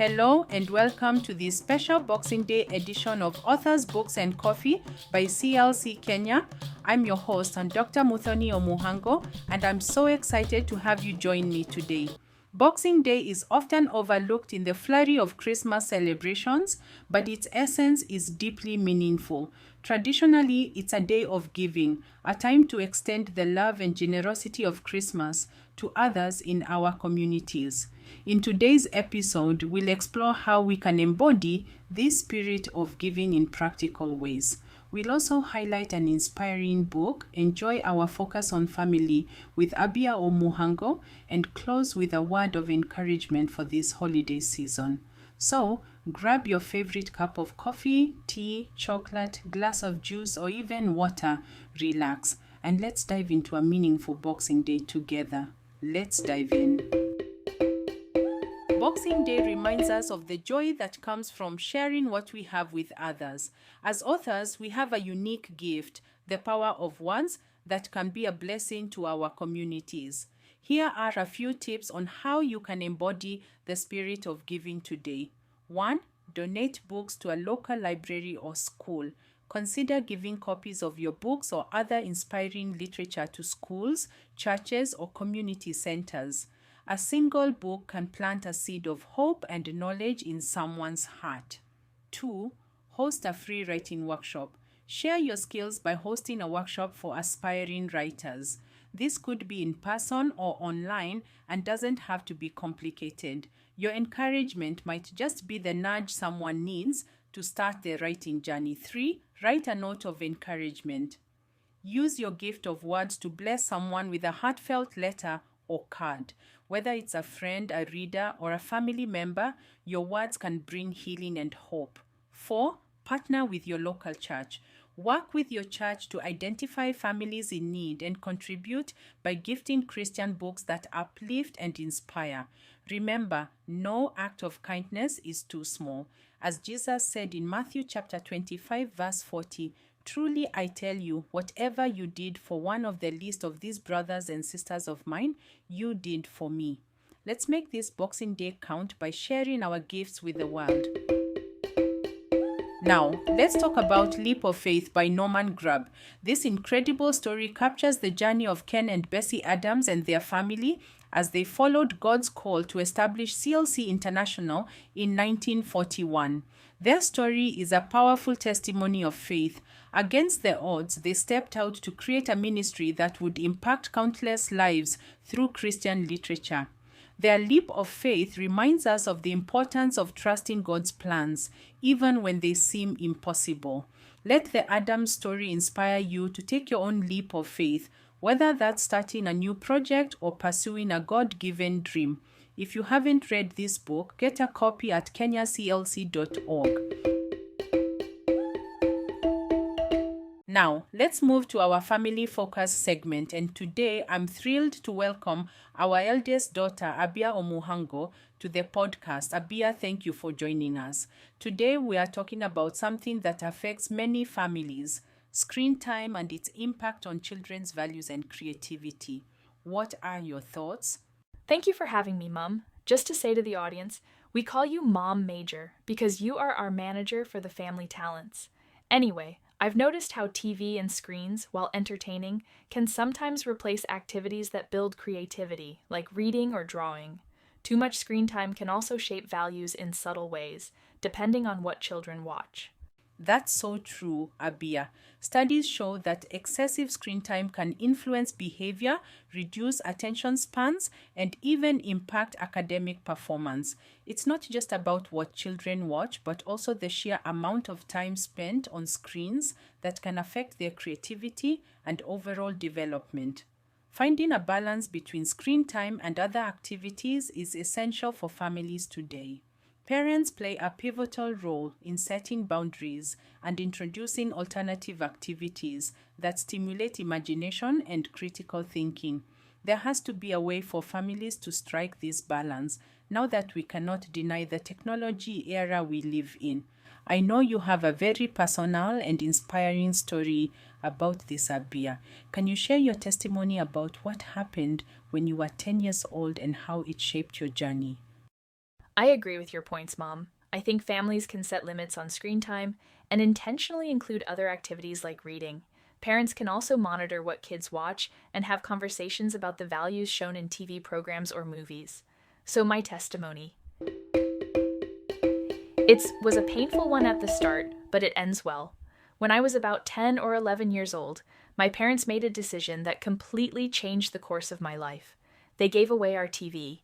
Hello and welcome to this special Boxing Day edition of Authors, Books and Coffee by CLC Kenya. I'm your host, Dr. Abiah Omukhango, and I'm so excited to have you join me today. Boxing Day is often overlooked in the flurry of Christmas celebrations, but its essence is deeply meaningful. Traditionally, it's a day of giving, a time to extend the love and generosity of Christmas to others in our communities. In today's episode, we'll explore how we can embody this spirit of giving in practical ways. We'll also highlight an inspiring book, enjoy our focus on family with Abiah Omukhango, and close with a word of encouragement for this holiday season. So, grab your favorite cup of coffee, tea, chocolate, glass of juice, or even water, relax, and let's dive into a meaningful Boxing Day together. Let's dive in. Boxing Day reminds us of the joy that comes from sharing what we have with others. As authors, we have a unique gift, the power of words that can be a blessing to our communities. Here are a few tips on how you can embody the spirit of giving today. 1. Donate books to a local library or school. Consider giving copies of your books or other inspiring literature to schools, churches, or community centers. A single book can plant a seed of hope and knowledge in someone's heart. 2. Host a free writing workshop. Share your skills by hosting a workshop for aspiring writers. This could be in person or online and doesn't have to be complicated. Your encouragement might just be the nudge someone needs to start their writing journey. 3. Write a note of encouragement. Use your gift of words to bless someone with a heartfelt letter or card. Whether it's a friend, a reader, or a family member, your words can bring healing and hope. 4. Partner with your local church. Work with your church to identify families in need and contribute by gifting Christian books that uplift and inspire. Remember, no act of kindness is too small. As Jesus said in Matthew chapter 25, verse 40, "Truly I tell you, whatever you did for one of the least of these brothers and sisters of mine, you did for me." Let's make this Boxing Day count by sharing our gifts with the world. Now, let's talk about Leap of Faith by Norman Grubb. This incredible story captures the journey of Ken and Bessie Adams and their family as they followed God's call to establish CLC International in 1941. Their story is a powerful testimony of faith. Against the odds, they stepped out to create a ministry that would impact countless lives through Christian literature. Their leap of faith reminds us of the importance of trusting God's plans, even when they seem impossible. Let the Adams story inspire you to take your own leap of faith, whether that's starting a new project or pursuing a God-given dream. If you haven't read this book, get a copy at kenyaclc.org. Now, let's move to our family focus segment, and today I'm thrilled to welcome our eldest daughter, Abiah Omukhango, to the podcast. Abiah, thank you for joining us. Today we are talking about something that affects many families, screen time and its impact on children's values and creativity. What are your thoughts? Thank you for having me, Mum. Just to say to the audience, we call you Mom Major because you are our manager for the family talents. Anyway, I've noticed how TV and screens, while entertaining, can sometimes replace activities that build creativity, like reading or drawing. Too much screen time can also shape values in subtle ways, depending on what children watch. That's so true, Abiah. Studies show that excessive screen time can influence behavior, reduce attention spans, and even impact academic performance. It's not just about what children watch, but also the sheer amount of time spent on screens that can affect their creativity and overall development. Finding a balance between screen time and other activities is essential for families today. Parents play a pivotal role in setting boundaries and introducing alternative activities that stimulate imagination and critical thinking. There has to be a way for families to strike this balance now that we cannot deny the technology era we live in. I know you have a very personal and inspiring story about this, Abiah. Can you share your testimony about what happened when you were 10 years old and how it shaped your journey? I agree with your points, Mom. I think families can set limits on screen time and intentionally include other activities like reading. Parents can also monitor what kids watch and have conversations about the values shown in TV programs or movies. So, my testimony. It was a painful one at the start, but it ends well. When I was about 10 or 11 years old, my parents made a decision that completely changed the course of my life. They gave away our TV.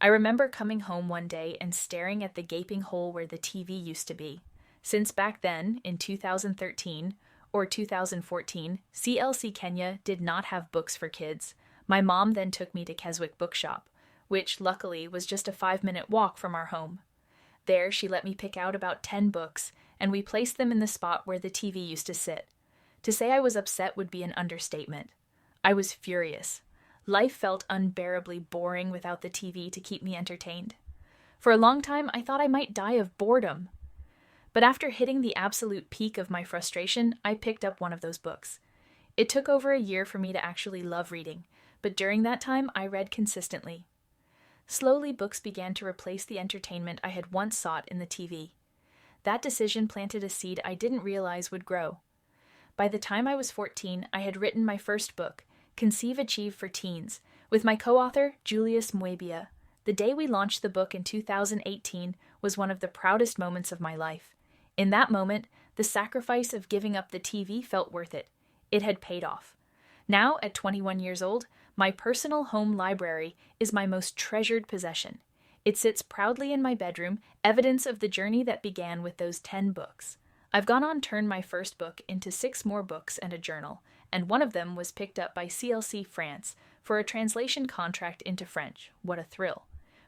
I remember coming home one day and staring at the gaping hole where the TV used to be. Since back then, in 2013 or 2014, CLC Kenya did not have books for kids. My mom then took me to Keswick Bookshop, which luckily was just a 5-minute walk from our home. There, she let me pick out about 10 books, and we placed them in the spot where the TV used to sit. To say I was upset would be an understatement. I was furious. Life felt unbearably boring without the TV to keep me entertained. For a long time, I thought I might die of boredom. But after hitting the absolute peak of my frustration, I picked up one of those books. It took over a year for me to actually love reading, but during that time, I read consistently. Slowly, books began to replace the entertainment I had once sought in the TV. That decision planted a seed I didn't realize would grow. By the time I was 14, I had written my first book, Conceive Achieve for Teens, with my co-author, Julius Muebia. The day we launched the book in 2018 was one of the proudest moments of my life. In that moment, the sacrifice of giving up the TV felt worth it. It had paid off. Now, at 21 years old, my personal home library is my most treasured possession. It sits proudly in my bedroom, evidence of the journey that began with those 10 books. I've gone on to turn my first book into 6 more books and a journal, and one of them was picked up by CLC France for a translation contract into French. What a thrill.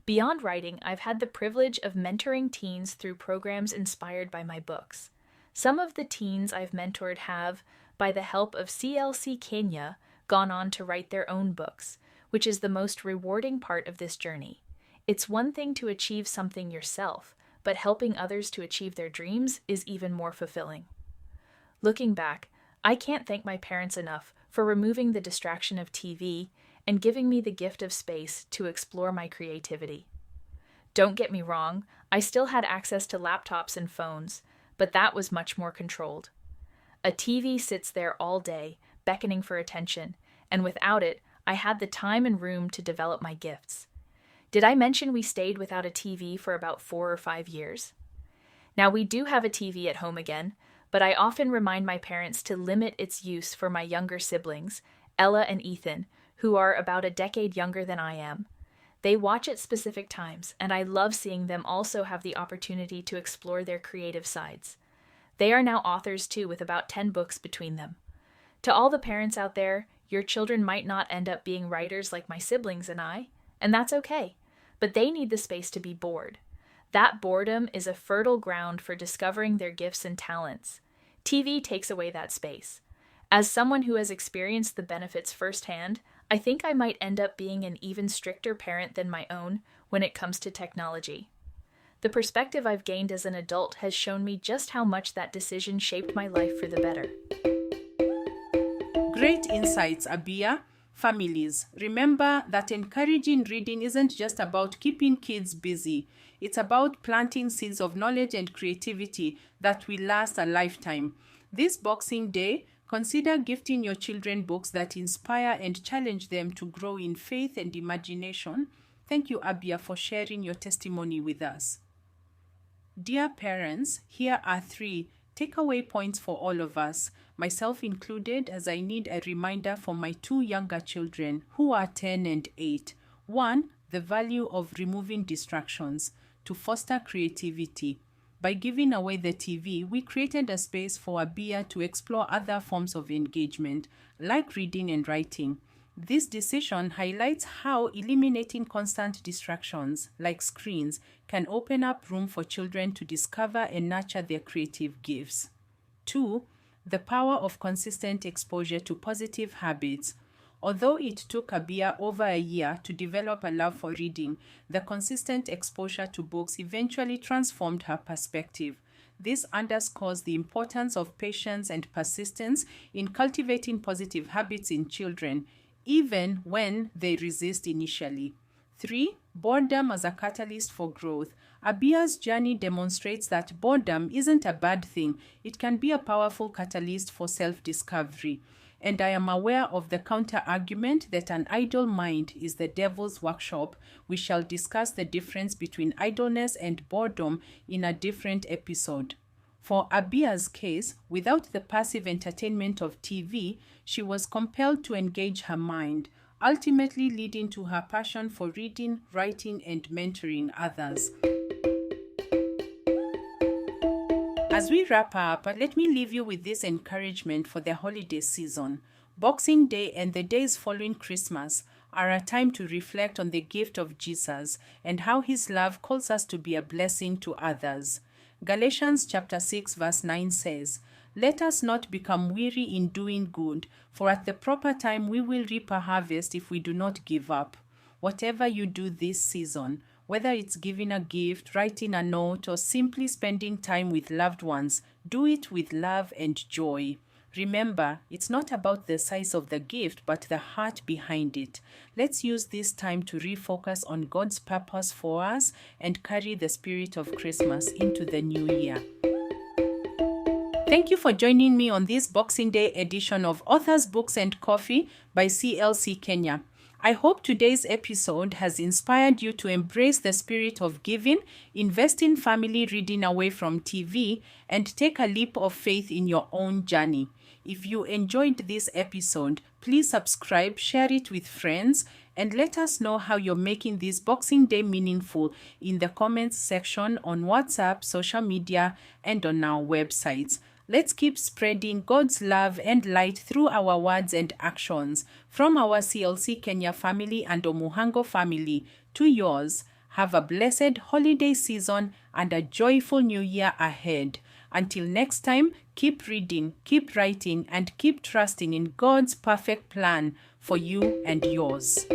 Beyond writing, I've had the privilege of mentoring teens through programs inspired by my books. Some of the teens I've mentored have, by the help of CLC Kenya, gone on to write their own books, which is the most rewarding part of this journey. It's one thing to achieve something yourself, but helping others to achieve their dreams is even more fulfilling. Looking back, I can't thank my parents enough for removing the distraction of TV and giving me the gift of space to explore my creativity. Don't get me wrong, I still had access to laptops and phones, but that was much more controlled. A TV sits there all day, beckoning for attention, and without it, I had the time and room to develop my gifts. Did I mention we stayed without a TV for about 4 or 5 years? Now we do have a TV at home again, but I often remind my parents to limit its use for my younger siblings, Ella and Ethan, who are about a decade younger than I am. They watch at specific times, and I love seeing them also have the opportunity to explore their creative sides. They are now authors too, with about 10 books between them. To all the parents out there, your children might not end up being writers like my siblings and I, and that's okay, but they need the space to be bored. That boredom is a fertile ground for discovering their gifts and talents. TV takes away that space. As someone who has experienced the benefits firsthand, I think I might end up being an even stricter parent than my own when it comes to technology. The perspective I've gained as an adult has shown me just how much that decision shaped my life for the better. Great insights, Abiah. Families, remember that encouraging reading isn't just about keeping kids busy. It's about planting seeds of knowledge and creativity that will last a lifetime. This Boxing Day, consider gifting your children books that inspire and challenge them to grow in faith and imagination. Thank you, Abiah, for sharing your testimony with us. Dear parents, here are 3 takeaway points for all of us, myself included, as I need a reminder for my 2 younger children who are 10 and 8. 1, the value of removing distractions to foster creativity. By giving away the TV, we created a space for Abiah to explore other forms of engagement, like reading and writing. This decision highlights how eliminating constant distractions, like screens, can open up room for children to discover and nurture their creative gifts. 2, the power of consistent exposure to positive habits. Although it took Abiah over a year to develop a love for reading, the consistent exposure to books eventually transformed her perspective. This underscores the importance of patience and persistence in cultivating positive habits in children, even when they resist initially. 3. Boredom as a catalyst for growth. Abiah's journey demonstrates that boredom isn't a bad thing. It can be a powerful catalyst for self-discovery. And I am aware of the counter-argument that an idle mind is the devil's workshop. We shall discuss the difference between idleness and boredom in a different episode. For Abiah's case, without the passive entertainment of TV, she was compelled to engage her mind, ultimately leading to her passion for reading, writing, and mentoring others. As we wrap up, let me leave you with this encouragement for the holiday season. Boxing Day and the days following Christmas are a time to reflect on the gift of Jesus and how his love calls us to be a blessing to others. Galatians chapter 6 verse 9 says, "Let us not become weary in doing good, for at the proper time we will reap a harvest if we do not give up." Whatever you do this season, whether it's giving a gift, writing a note, or simply spending time with loved ones, do it with love and joy. Remember, it's not about the size of the gift, but the heart behind it. Let's use this time to refocus on God's purpose for us and carry the spirit of Christmas into the new year. Thank you for joining me on this Boxing Day edition of Authors, Books and Coffee by CLC Kenya. I hope today's episode has inspired you to embrace the spirit of giving, invest in family reading away from TV, and take a leap of faith in your own journey. If you enjoyed this episode, please subscribe, share it with friends, and let us know how you're making this Boxing Day meaningful in the comments section on WhatsApp, social media, and on our websites. Let's keep spreading God's love and light through our words and actions. From our CLC Kenya family and Omukhango family to yours, have a blessed holiday season and a joyful new year ahead. Until next time, keep reading, keep writing, and keep trusting in God's perfect plan for you and yours.